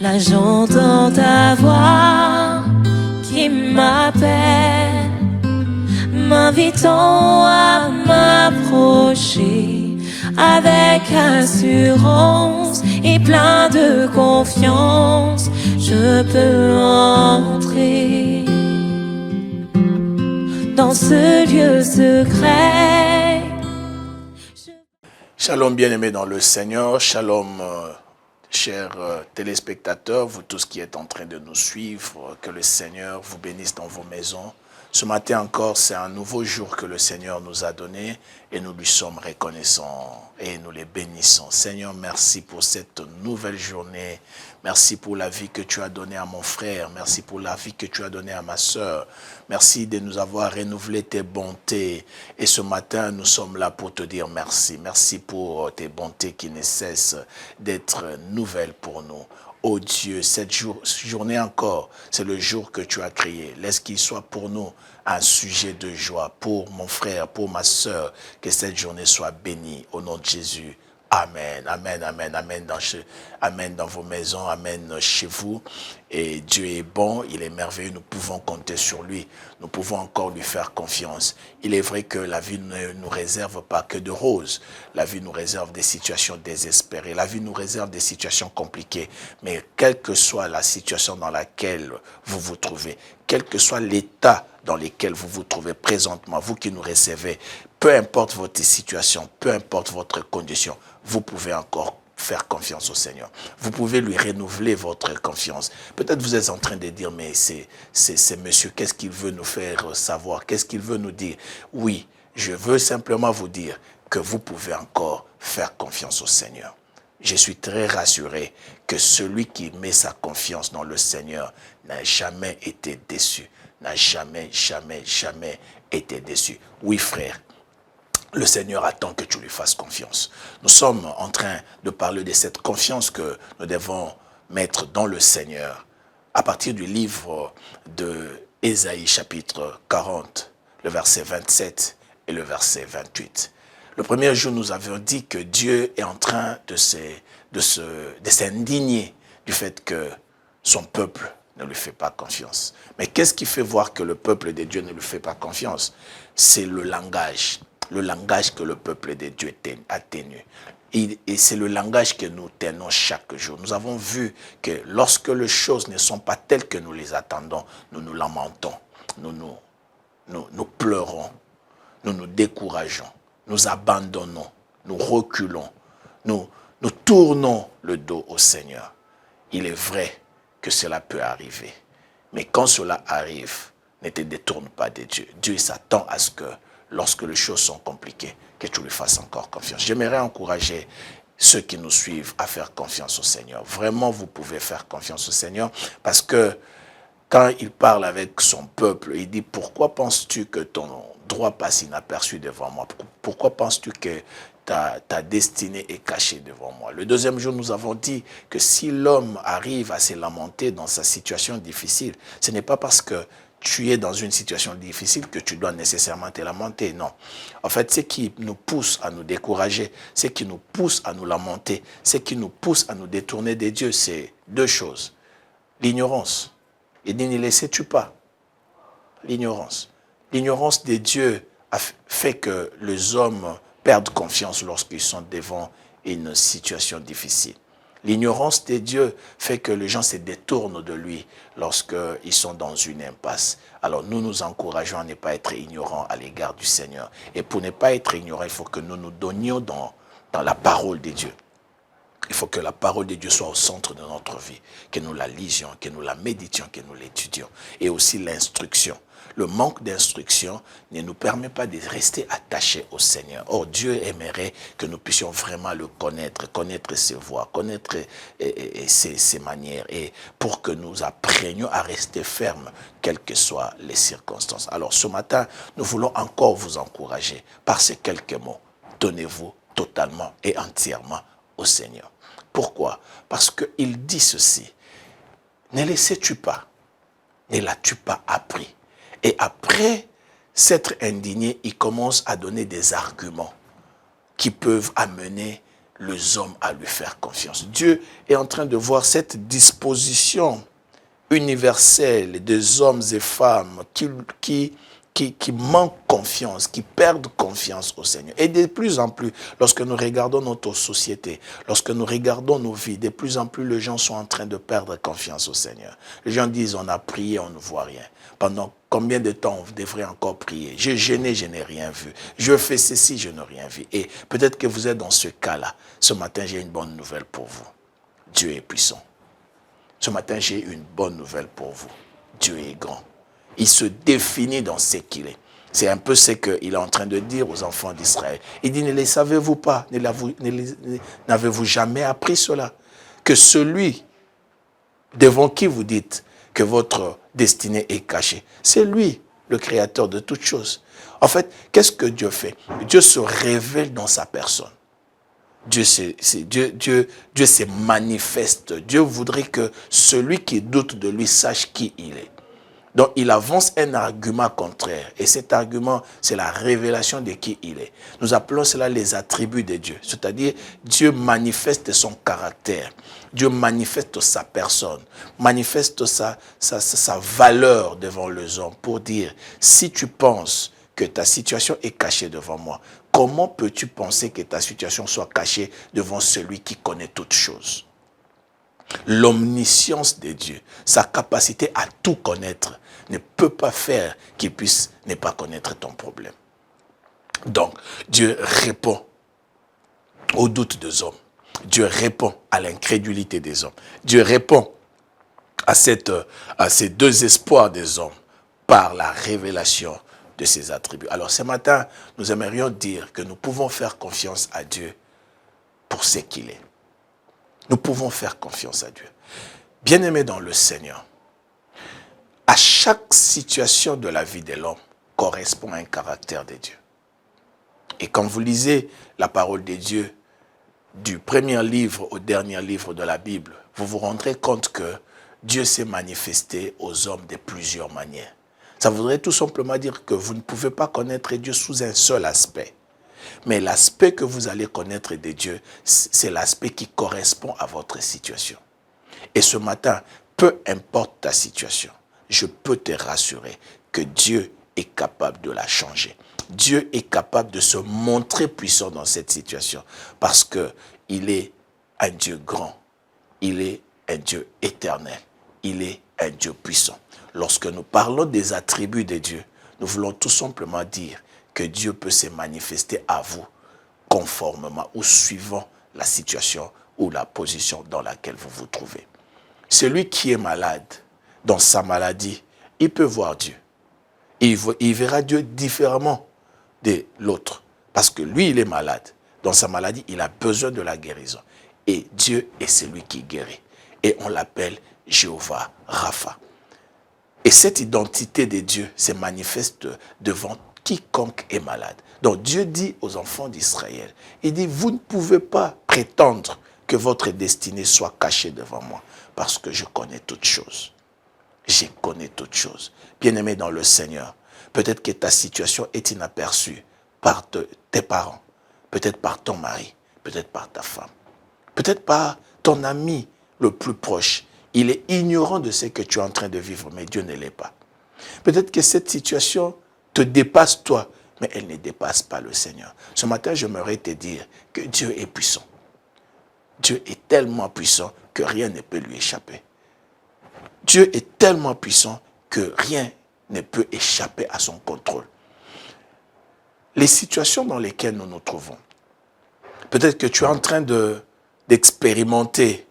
Là j'entends ta voix qui m'appelle, m'invitant à m'approcher avec assurance et plein de confiance. Je peux entrer dans ce lieu secret. Shalom bien-aimés dans le Seigneur, shalom chers téléspectateurs, vous tous qui êtes en train de nous suivre, que le Seigneur vous bénisse dans vos maisons. Ce matin encore, c'est un nouveau jour que le Seigneur nous a donné et nous lui sommes reconnaissants et nous les bénissons. Seigneur, merci pour cette nouvelle journée. Merci pour la vie que tu as donnée à mon frère. Merci pour la vie que tu as donnée à ma sœur. Merci de nous avoir renouvelé tes bontés. Et ce matin, nous sommes là pour te dire merci. Merci pour tes bontés qui ne cessent d'être nouvelles pour nous. Oh Dieu, cette journée encore, c'est le jour que tu as créé. Laisse qu'il soit pour nous un sujet de joie, pour mon frère, pour ma sœur, que cette journée soit bénie au nom de Jésus. Amen, amen, amen, amen amen dans vos maisons, amen chez vous. Et Dieu est bon, il est merveilleux, nous pouvons compter sur lui. Nous pouvons encore lui faire confiance. Il est vrai que la vie ne nous réserve pas que de roses. La vie nous réserve des situations désespérées. La vie nous réserve des situations compliquées. Mais quelle que soit la situation dans laquelle vous vous trouvez, quel que soit l'état dans lequel vous vous trouvez présentement, vous qui nous recevez, peu importe votre situation, peu importe votre condition, vous pouvez encore faire confiance au Seigneur. Vous pouvez lui renouveler votre confiance. Peut-être vous êtes en train de dire, mais c'est monsieur, qu'est-ce qu'il veut nous faire savoir? Qu'est-ce qu'il veut nous dire? Oui, je veux simplement vous dire que vous pouvez encore faire confiance au Seigneur. Je suis très rassuré que celui qui met sa confiance dans le Seigneur n'a jamais été déçu. N'a jamais été déçu. Oui, frère. Le Seigneur attend que tu lui fasses confiance. Nous sommes en train de parler de cette confiance que nous devons mettre dans le Seigneur à partir du livre de Ésaïe chapitre 40, le verset 27 et le verset 28. Le premier jour, nous avions dit que Dieu est en train de s'indigner du fait que son peuple ne lui fait pas confiance. Mais qu'est-ce qui fait voir que le peuple de Dieu ne lui fait pas confiance? C'est le langage que le peuple de Dieu a tenu. Et c'est le langage que nous tenons chaque jour. Nous avons vu que lorsque les choses ne sont pas telles que nous les attendons, nous nous lamentons, nous pleurons, nous nous décourageons, nous abandonnons, nous reculons, nous tournons le dos au Seigneur. Il est vrai que cela peut arriver. Mais quand cela arrive, ne te détourne pas de Dieu. Dieu s'attend à ce que lorsque les choses sont compliquées, que tu lui fasses encore confiance. J'aimerais encourager ceux qui nous suivent à faire confiance au Seigneur. Vraiment, vous pouvez faire confiance au Seigneur parce que quand il parle avec son peuple, il dit « Pourquoi penses-tu que ton droit passe inaperçu devant moi? Pourquoi penses-tu que ta destinée est cachée devant moi ?» Le deuxième jour, nous avons dit que si l'homme arrive à se lamenter dans sa situation difficile, ce n'est pas parce que tu es dans une situation difficile que tu dois nécessairement te lamenter. Non. En fait, ce qui nous pousse à nous décourager, ce qui nous pousse à nous lamenter, ce qui nous pousse à nous détourner de Dieu, c'est deux choses. L'ignorance. Il dit, ne laissez-tu pas? L'ignorance. L'ignorance de Dieu a fait que les hommes perdent confiance lorsqu'ils sont devant une situation difficile. L'ignorance de Dieu fait que les gens se détournent de lui lorsqu'ils sont dans une impasse. Alors nous nous encourageons à ne pas être ignorants à l'égard du Seigneur. Et pour ne pas être ignorants, il faut que nous nous donnions dans la parole de Dieu. Il faut que la parole de Dieu soit au centre de notre vie, que nous la lisions, que nous la méditions, que nous l'étudions. Et aussi l'instruction. Le manque d'instruction ne nous permet pas de rester attachés au Seigneur. Or, Dieu aimerait que nous puissions vraiment le connaître, connaître ses voies, connaître ses manières, et pour que nous apprenions à rester fermes, quelles que soient les circonstances. Alors, ce matin, nous voulons encore vous encourager par ces quelques mots. Donnez-vous totalement et entièrement au Seigneur. Pourquoi? Parce qu'il dit ceci. Ne laissais-tu pas, ne l'as-tu pas appris? Et après s'être indigné, il commence à donner des arguments qui peuvent amener les hommes à lui faire confiance. Dieu est en train de voir cette disposition universelle des hommes et femmes qui manquent confiance, qui perdent confiance au Seigneur. Et de plus en plus, lorsque nous regardons notre société, lorsque nous regardons nos vies, de plus en plus les gens sont en train de perdre confiance au Seigneur. Les gens disent, on a prié, on ne voit rien. Pendant combien de temps on devrait encore prier? J'ai jeûné, je n'ai rien vu. Je fais ceci, je n'ai rien vu. Et peut-être que vous êtes dans ce cas-là. Ce matin, j'ai une bonne nouvelle pour vous. Dieu est puissant. Ce matin, j'ai une bonne nouvelle pour vous. Dieu est grand. Il se définit dans ce qu'il est. C'est un peu ce qu'il est en train de dire aux enfants d'Israël. Il dit, ne les savez-vous pas? N'avez-vous jamais appris cela? Que celui devant qui vous dites que votre destinée est cachée, c'est lui, le créateur de toutes choses. En fait, qu'est-ce que Dieu fait? Dieu se révèle dans sa personne. Dieu se manifeste. Dieu voudrait que celui qui doute de lui sache qui il est. Donc, il avance un argument contraire. Et cet argument, c'est la révélation de qui il est. Nous appelons cela les attributs de Dieu. C'est-à-dire, Dieu manifeste son caractère. Dieu manifeste sa personne. Manifeste sa valeur devant les hommes pour dire, si tu penses que ta situation est cachée devant moi, comment peux-tu penser que ta situation soit cachée devant celui qui connaît toutes choses? L'omniscience de Dieu, sa capacité à tout connaître, ne peut pas faire qu'il puisse ne pas connaître ton problème. Donc, Dieu répond aux doutes des hommes. Dieu répond à l'incrédulité des hommes. Dieu répond à ces deux espoirs des hommes par la révélation de ses attributs. Alors ce matin, nous aimerions dire que nous pouvons faire confiance à Dieu pour ce qu'il est. Nous pouvons faire confiance à Dieu. Bien-aimés dans le Seigneur, à chaque situation de la vie de l'homme correspond à un caractère de Dieu. Et quand vous lisez la parole de Dieu, du premier livre au dernier livre de la Bible, vous vous rendrez compte que Dieu s'est manifesté aux hommes de plusieurs manières. Ça voudrait tout simplement dire que vous ne pouvez pas connaître Dieu sous un seul aspect. Mais l'aspect que vous allez connaître de Dieu, c'est l'aspect qui correspond à votre situation. Et ce matin, peu importe ta situation, je peux te rassurer que Dieu est capable de la changer. Dieu est capable de se montrer puissant dans cette situation parce qu'il est un Dieu grand, il est un Dieu éternel, il est un Dieu puissant. Lorsque nous parlons des attributs de Dieu, nous voulons tout simplement dire que Dieu peut se manifester à vous conformément ou suivant la situation ou la position dans laquelle vous vous trouvez. Celui qui est malade, dans sa maladie, il peut voir Dieu. Il verra Dieu différemment de l'autre. Parce que lui, il est malade. Dans sa maladie, il a besoin de la guérison. Et Dieu est celui qui guérit. Et on l'appelle Jéhovah Rapha. Et cette identité de Dieu se manifeste devant quiconque est malade. Donc Dieu dit aux enfants d'Israël, il dit, vous ne pouvez pas prétendre que votre destinée soit cachée devant moi, parce que je connais toutes choses. Je connais toutes choses. Bien-aimé dans le Seigneur, peut-être que ta situation est inaperçue par tes parents, peut-être par ton mari, peut-être par ta femme, peut-être par ton ami le plus proche. Il est ignorant de ce que tu es en train de vivre, mais Dieu ne l'est pas. Peut-être que cette situation te dépasse toi, mais elle ne dépasse pas le Seigneur. Ce matin, j'aimerais te dire que Dieu est puissant. Dieu est tellement puissant que rien ne peut lui échapper. Dieu est tellement puissant que rien ne peut échapper à son contrôle. Les situations dans lesquelles nous nous trouvons, peut-être que tu es en train d'expérimenter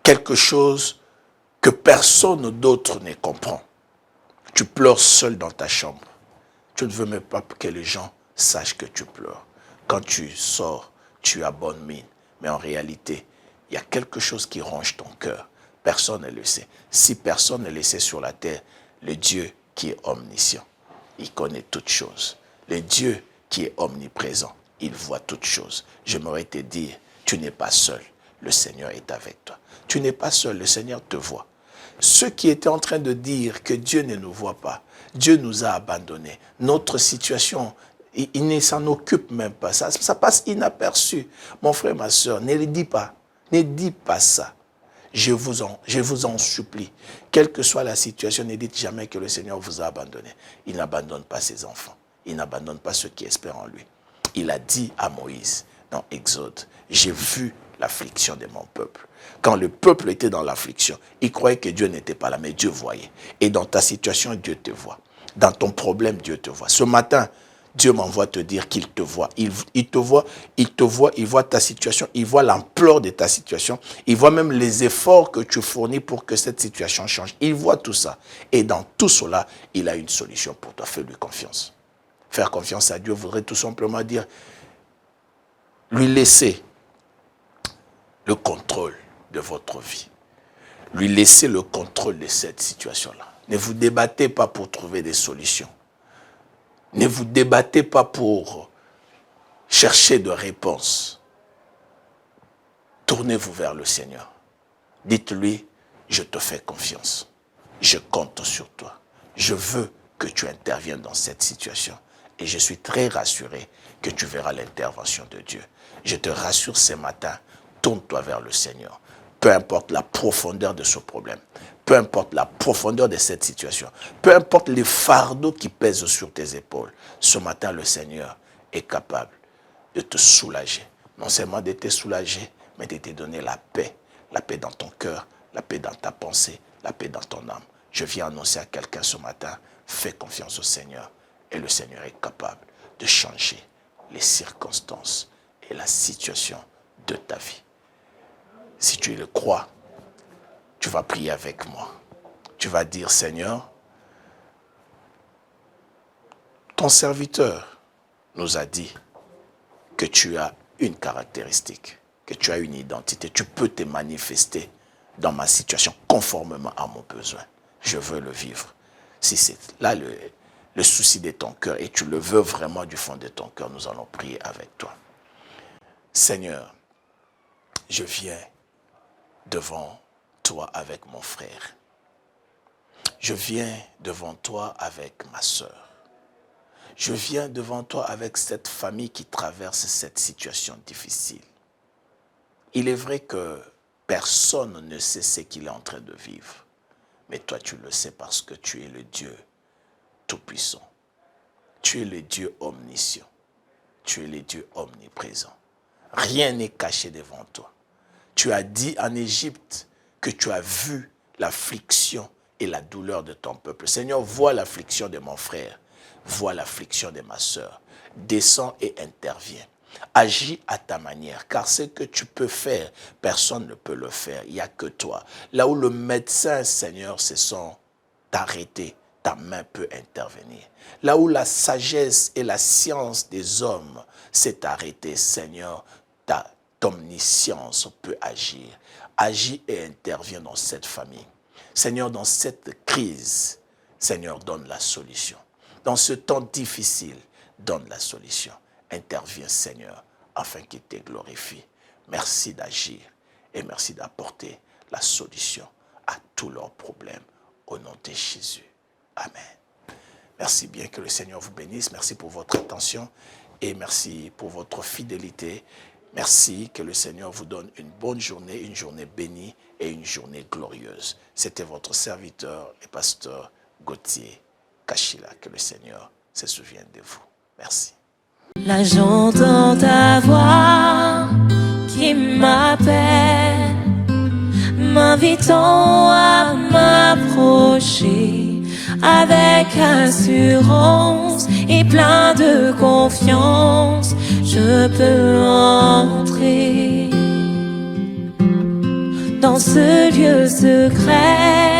quelque chose que personne d'autre ne comprend. Tu pleures seul dans ta chambre. Tu ne veux même pas que les gens sachent que tu pleures. Quand tu sors, tu as bonne mine. Mais en réalité, il y a quelque chose qui ronge ton cœur. Personne ne le sait. Si personne ne le sait sur la terre, le Dieu qui est omniscient, il connaît toutes choses. Le Dieu qui est omniprésent, il voit toutes choses. J'aimerais te dire, tu n'es pas seul. Le Seigneur est avec toi. Tu n'es pas seul, le Seigneur te voit. Ceux qui étaient en train de dire que Dieu ne nous voit pas, Dieu nous a abandonnés. Notre situation Il ne s'en occupe même pas. Ça passe inaperçu. Mon frère, ma soeur, ne le dis pas. Ne dis pas ça. Je vous en supplie. Quelle que soit la situation, ne dites jamais que le Seigneur vous a abandonné. Il n'abandonne pas ses enfants. Il n'abandonne pas ceux qui espèrent en lui. Il a dit à Moïse, dans Exode, j'ai vu l'affliction de mon peuple. Quand le peuple était dans l'affliction, il croyait que Dieu n'était pas là, mais Dieu voyait. Et dans ta situation, Dieu te voit. Dans ton problème, Dieu te voit. Ce matin, Dieu m'envoie te dire qu'il te voit. Il voit ta situation, il voit l'ampleur de ta situation, il voit même les efforts que tu fournis pour que cette situation change. Il voit tout ça. Et dans tout cela, il a une solution pour toi. Fais-lui confiance. Faire confiance à Dieu voudrait tout simplement dire lui laisser le contrôle de votre vie. Lui laisser le contrôle de cette situation-là. Ne vous débattez pas pour trouver des solutions. Ne vous débattez pas pour chercher de réponses. Tournez-vous vers le Seigneur. Dites-lui, je te fais confiance. Je compte sur toi. Je veux que tu interviennes dans cette situation. Et je suis très rassuré que tu verras l'intervention de Dieu. Je te rassure ce matin, tourne-toi vers le Seigneur. Peu importe la profondeur de ce problème, peu importe la profondeur de cette situation, peu importe les fardeaux qui pèsent sur tes épaules, ce matin, le Seigneur est capable de te soulager. Non seulement de te soulager, mais de te donner la paix dans ton cœur, la paix dans ta pensée, la paix dans ton âme. Je viens annoncer à quelqu'un ce matin, fais confiance au Seigneur et le Seigneur est capable de changer les circonstances et la situation de ta vie. Si tu le crois, tu vas prier avec moi. Tu vas dire, Seigneur, ton serviteur nous a dit que tu as une caractéristique, que tu as une identité. Tu peux te manifester dans ma situation conformément à mon besoin. Je veux le vivre. Si c'est là le souci de ton cœur et tu le veux vraiment du fond de ton cœur, nous allons prier avec toi. Seigneur, je viens devant toi avec mon frère. Je viens devant toi avec ma sœur. Je viens devant toi avec cette famille qui traverse cette situation difficile. Il est vrai que personne ne sait ce qu'il est en train de vivre. Mais toi, tu le sais parce que tu es le Dieu Tout-Puissant. Tu es le Dieu omniscient. Tu es le Dieu omniprésent. Rien n'est caché devant toi. Tu as dit en Égypte que tu as vu l'affliction et la douleur de ton peuple. Seigneur, vois l'affliction de mon frère. Vois l'affliction de ma sœur. Descends et interviens. Agis à ta manière, car ce que tu peux faire, personne ne peut le faire. Il n'y a que toi. Là où le médecin, Seigneur, se sont arrêtés, ta main peut intervenir. Là où la sagesse et la science des hommes s'est arrêtée, Seigneur, ta omniscience peut agir. Agis et interviens dans cette famille. Seigneur, dans cette crise, Seigneur, donne la solution. Dans ce temps difficile, donne la solution. Interviens, Seigneur, afin qu'il te glorifie. Merci d'agir et merci d'apporter la solution à tous leurs problèmes. Au nom de Jésus. Amen. Merci bien, que le Seigneur vous bénisse. Merci pour votre attention et merci pour votre fidélité. Merci, que le Seigneur vous donne une bonne journée, une journée bénie et une journée glorieuse. C'était votre serviteur et pasteur Gauthier Kachila. Que le Seigneur se souvienne de vous. Merci. Là j'entends ta voix qui m'appelle, m'invitant à m'approcher avec assurance et plein de confiance. Je peux entrer dans ce lieu secret